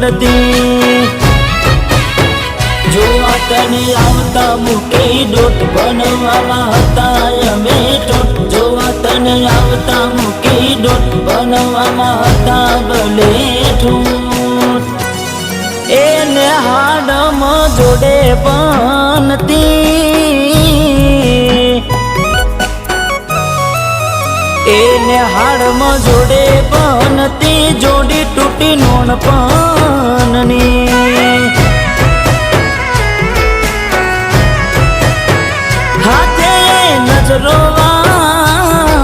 પડતી જોવા તને આવતા મૂકી ડોટ બનવામાં હતા અમે ઠોઠ જોવા તને આવતા મૂકી ડોટ બનવામાં હતા ભલે ઠૂઠ એને હાડમાં જોડે બનતી એને હાડમાં જોડે બનતી જોડી તૂટી નોણપણની હાથે નજરો વાળતી